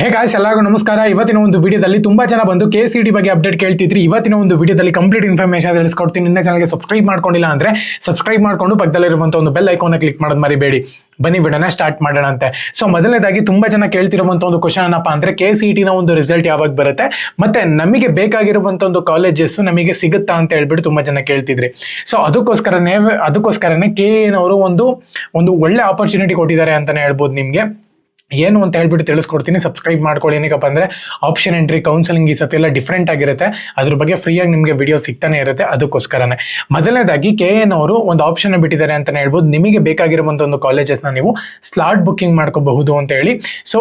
Hey guys, ಎಲ್ಲರಿಗೂ ನಮಸ್ಕಾರ. ಇವತ್ತಿನ ಒಂದು ವಿಡಿಯೋದಲ್ಲಿ ತುಂಬಾ ಜನ ಬಂದು KCET ಬಗ್ಗೆ ಅಪ್ಡೇಟ್ ಕೇಳ್ತಿದ್ರಿ. ಇವತ್ತಿನ ಒಂದು ವಿಡಿಯೋದಲ್ಲಿ ಕಂಪ್ಲೀಟ್ ಇನ್ಫಾರ್ಮೇಷನ್ ತಿಳಿಸ್ಕೊಡ್ತೀನಿ. ನಿನ್ನೆ ಚಾನಲ್ಗೆ ಸಬ್ಸ್ಕ್ರೈಬ್ ಮಾಡ್ಕೊಂಡಿಲ್ಲ ಅಂದ್ರೆ ಸಬ್ಸ್ಕ್ರೈಬ್ ಮಾಡ್ಕೊಂಡು ಪಕ್ಕದಲ್ಲಿರುವಂತ ಒಂದು ಬೆಲ್ ಐಕಾನ್ ಕ್ಲಿಕ್ ಮಾಡೋದು ಮರಿಬೇಡಿ. ಬನ್ನಿ ವಿಡಿಯೋನ ಸ್ಟಾರ್ಟ್ ಮಾಡೋಣ ಅಂತೆ. ಸೊ ಮೊದಲನೇದಾಗಿ ತುಂಬಾ ಜನ ಕೇಳ್ತಿರುವಂತ ಒಂದು ಕ್ವಶನ್ ಏನಪ್ಪಾ ಅಂದ್ರೆ KCET ನ ಒಂದು ರಿಸಲ್ಟ್ ಯಾವಾಗ ಬರುತ್ತೆ, ಮತ್ತೆ ನಮಗೆ ಬೇಕಾಗಿರುವಂತ ಒಂದು ಕಾಲೇಜಸ್ ನಮಗೆ ಸಿಗುತ್ತಾ ಅಂತ ಹೇಳ್ಬಿಟ್ಟು ತುಂಬಾ ಜನ ಕೇಳ್ತಿದ್ರಿ. ಸೊ ಅದಕ್ಕೋಸ್ಕರನೇ KE ನವರು ಒಂದು ಒಳ್ಳೆ ಆಪರ್ಚುನಿಟಿ ಕೊಟ್ಟಿದ್ದಾರೆ ಅಂತಾನೆ ಹೇಳ್ಬೋದು ನಿಮ್ಗೆ. ಏನು ಅಂತ ಹೇಳ್ಬಿಟ್ಟು ತಿಳಿಸ್ಕೊಡ್ತೀನಿ. ಸಬ್ಸ್ಕ್ರೈಬ್ ಮಾಡ್ಕೊಳ್ಳಿ. ಏನಕ್ಕಪ್ಪ ಅಂದ್ರೆ ಆಪ್ಷನ್ ಎಂಟ್ರಿ, ಕೌನ್ಸಿಲಿಂಗ್ ಈ ಸತಿ ಎಲ್ಲ ಡಿಫ್ರೆಂಟ್ ಆಗಿರುತ್ತೆ. ಅದ್ರ ಬಗ್ಗೆ ಫ್ರೀಯಾಗಿ ನಿಮಗೆ ವಿಡಿಯೋ ಸಿಗ್ತಾನೆ ಇರುತ್ತೆ. ಅದಕ್ಕೋಸ್ಕರನೇ ಮೊದಲನೇದಾಗಿ KE ನವರು ಒಂದು ಆಪ್ಷನ್ ಬಿಟ್ಟಿದ್ದಾರೆ ಅಂತಾನೆ ಹೇಳ್ಬೋದು. ನಿಮಗೆ ಬೇಕಾಗಿರುವಂತ ಒಂದು ಕಾಲೇಜಸ್ನ ನೀವು ಸ್ಲಾಟ್ ಬುಕ್ಕಿಂಗ್ ಮಾಡ್ಕೋಬಹುದು ಅಂತ ಹೇಳಿ. ಸೊ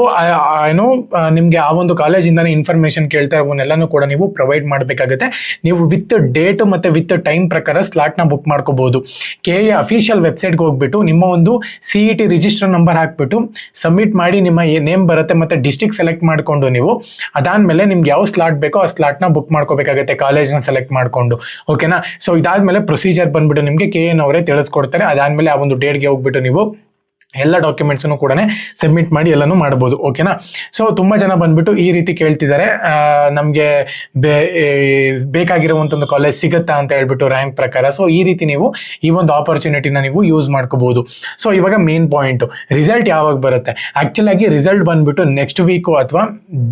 ನಿಮ್ಗೆ ಆ ಒಂದು ಕಾಲೇಜಿಂದಾನೇ ಇನ್ಫಾರ್ಮೇಶನ್ ಕೇಳ್ತಾ ಇರೋನೆಲ್ಲಾನು ಕೂಡ ನೀವು ಪ್ರೊವೈಡ್ ಮಾಡಬೇಕಾಗುತ್ತೆ. ನೀವು ವಿತ್ ಡೇಟ್ ಮತ್ತೆ ವಿತ್ ಟೈಮ್ ಪ್ರಕಾರ ಸ್ಲಾಟ್ನ ಬುಕ್ ಮಾಡ್ಕೋಬಹುದು. KE ಅಫಿಷಿಯಲ್ ವೆಬ್ಸೈಟ್ಗೆ ಹೋಗ್ಬಿಟ್ಟು ನಿಮ್ಮ ಒಂದು CET ರಿಜಿಸ್ಟರ್ ನಂಬರ್ ಹಾಕ್ಬಿಟ್ಟು ಸಬ್ಮಿಟ್ ಮಾಡಿ ನಿಮ್ಮ ನೇಮ್ ಬರುತ್ತೆ ಮತ್ತೆ ಡಿಸ್ಟ್ರಿಕ್ಟ್ ಸೆಲೆಕ್ಟ್ ಮಾಡ್ಕೊಂಡು ನೀವು ಅದಾದ್ಮೇಲೆ ನಿಮ್ಗೆ ಯಾವ ಸ್ಲಾಟ್ ಬೇಕೋ ಆ ಸ್ಲಾಟ್ನ ಬುಕ್ ಮಾಡ್ಕೋಬೇಕಾಗುತ್ತೆ ಕಾಲೇಜ್ನ ಸೆಲೆಕ್ಟ್ ಮಾಡ್ಕೊಂಡು. ಓಕೆನಾ. ಸೊ ಇದಾದ್ಮೇಲೆ ಪ್ರೊಸೀಜರ್ ಬಂದ್ಬಿಟ್ಟು ನಿಮ್ಗೆ KE ನವರೇ ತಿಳಿಸ್ಕೊಡ್ತಾರೆ. ಅದಾದ್ಮೇಲೆ ಆ ಒಂದು ಡೇಟ್ಗೆ ಹೋಗ್ಬಿಟ್ಟು ನೀವು ಎಲ್ಲ ಡಾಕ್ಯುಮೆಂಟ್ಸನ್ನು ಕೂಡ ಸಬ್ಮಿಟ್ ಮಾಡಿ ಎಲ್ಲನೂ ಮಾಡ್ಬೋದು. ಓಕೆನಾ. ಸೊ ತುಂಬ ಜನ ಬಂದ್ಬಿಟ್ಟು ಈ ರೀತಿ ಕೇಳ್ತಿದ್ದಾರೆ, ನಮಗೆ ಬೇಕಾಗಿರುವಂಥ ಒಂದು ಕಾಲೇಜ್ ಸಿಗುತ್ತಾ ಅಂತ ಹೇಳ್ಬಿಟ್ಟು ರ್ಯಾಂಕ್ ಪ್ರಕಾರ. ಸೊ ಈ ರೀತಿ ನೀವು ಈ ಒಂದು ಆಪರ್ಚುನಿಟಿನ ನೀವು ಯೂಸ್ ಮಾಡ್ಕೋಬಹುದು. ಸೊ ಇವಾಗ ಮೇನ್ ಪಾಯಿಂಟು, ರಿಸಲ್ಟ್ ಯಾವಾಗ ಬರುತ್ತೆ. ಆ್ಯಕ್ಚುಲಾಗಿ ರಿಸಲ್ಟ್ ಬಂದ್ಬಿಟ್ಟು ನೆಕ್ಸ್ಟ್ ವೀಕು ಅಥವಾ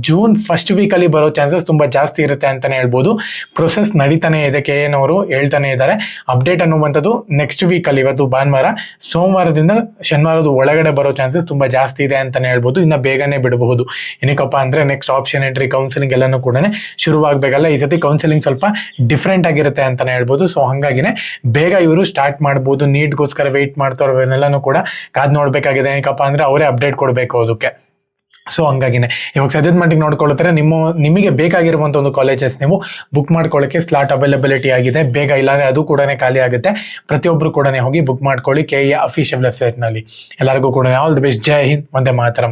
ಜೂನ್ ಫಸ್ಟ್ ವೀಕಲ್ಲಿ ಬರೋ ಚಾನ್ಸಸ್ ತುಂಬ ಜಾಸ್ತಿ ಇರುತ್ತೆ ಅಂತಲೇ ಹೇಳ್ಬೋದು. ಪ್ರೊಸೆಸ್ ನಡೀತಾನೆ ಇದೆ. KE ನವರು ಹೇಳ್ತಾನೆ ಇದ್ದಾರೆ. ಅಪ್ಡೇಟ್ ಅನ್ನುವಂಥದ್ದು ನೆಕ್ಸ್ಟ್ ವೀಕಲ್ಲಿ, ಇವತ್ತು ಭಾನುವಾರ, ಸೋಮವಾರದಿಂದ ಶನಿವಾರದ ಒಳಗಡೆ ಬರೋ ಚಾನ್ಸಸ್ ತುಂಬಾ ಜಾಸ್ತಿ ಇದೆ ಅಂತಾನೆ ಹೇಳ್ಬೋದು. ಇನ್ನ ಬೇಗನೆ ಬಿಡಬಹುದು. ಏನಕ್ಕಪ್ಪ ಅಂದ್ರೆ ನೆಕ್ಸ್ಟ್ ಆಪ್ಷನ್ ಎಂಟ್ರಿ, ಕೌನ್ಸಿಲಿಂಗ್ ಎಲ್ಲಾನು ಕೂಡ ಶುರುವಾಗಬೇಕಲ್ಲ. ಈ ಸತಿ ಕೌನ್ಸಿಲಿಂಗ್ ಸ್ವಲ್ಪ ಡಿಫ್ರೆಂಟ್ ಆಗಿರುತ್ತೆ ಅಂತಾನೆ ಹೇಳ್ಬೋದು. ಸೊ ಹಂಗಾಗಿನೇ ಬೇಗ ಇವರು ಸ್ಟಾರ್ಟ್ ಮಾಡ್ಬೋದು. ನೀಟ್ಗೋಸ್ಕರ ವೆಯ್ಟ್ ಮಾಡ್ತಾರವನ್ನೆಲ್ಲಾನು ಕೂಡ ಕಾದ್ ನೋಡ್ಬೇಕಾಗಿದೆ. ಏನಕ್ಕಪ್ಪ ಅಂದ್ರೆ ಅವರೇ ಅಪ್ಡೇಟ್ ಕೊಡಬೇಕು ಅದಕ್ಕೆ. ಸೊ ಹಂಗಾಗಿನೇ ಇವಾಗ ಸದ್ಯದ ಮಟ್ಟಿಗೆ ನೋಡ್ಕೊಳ್ತಾರೆ. ನಿಮಗೆ ಬೇಕಾಗಿರುವಂಥ ಒಂದು ಕಾಲೇಜಸ್ ನೀವು ಬುಕ್ ಮಾಡ್ಕೊಳ್ಳೋಕ್ಕೆ ಸ್ಲಾಟ್ ಅವೈಲಬಿಲಿಟಿ ಆಗಿದೆ. ಬೇಗ ಇಲ್ಲಾಂದ್ರೆ ಅದು ಕೂಡ ಖಾಲಿ ಆಗುತ್ತೆ. ಪ್ರತಿಯೊಬ್ಬರು ಕೂಡ ಹೋಗಿ ಬುಕ್ ಮಾಡ್ಕೊಳ್ಳಿ KE ಅಫಿಷಿಯಲ್ ವೆಬ್ಸೈಟ್ನಲ್ಲಿ. ಎಲ್ಲರಿಗೂ ಕೂಡ all the best. Jai Hind, Vande Mataram.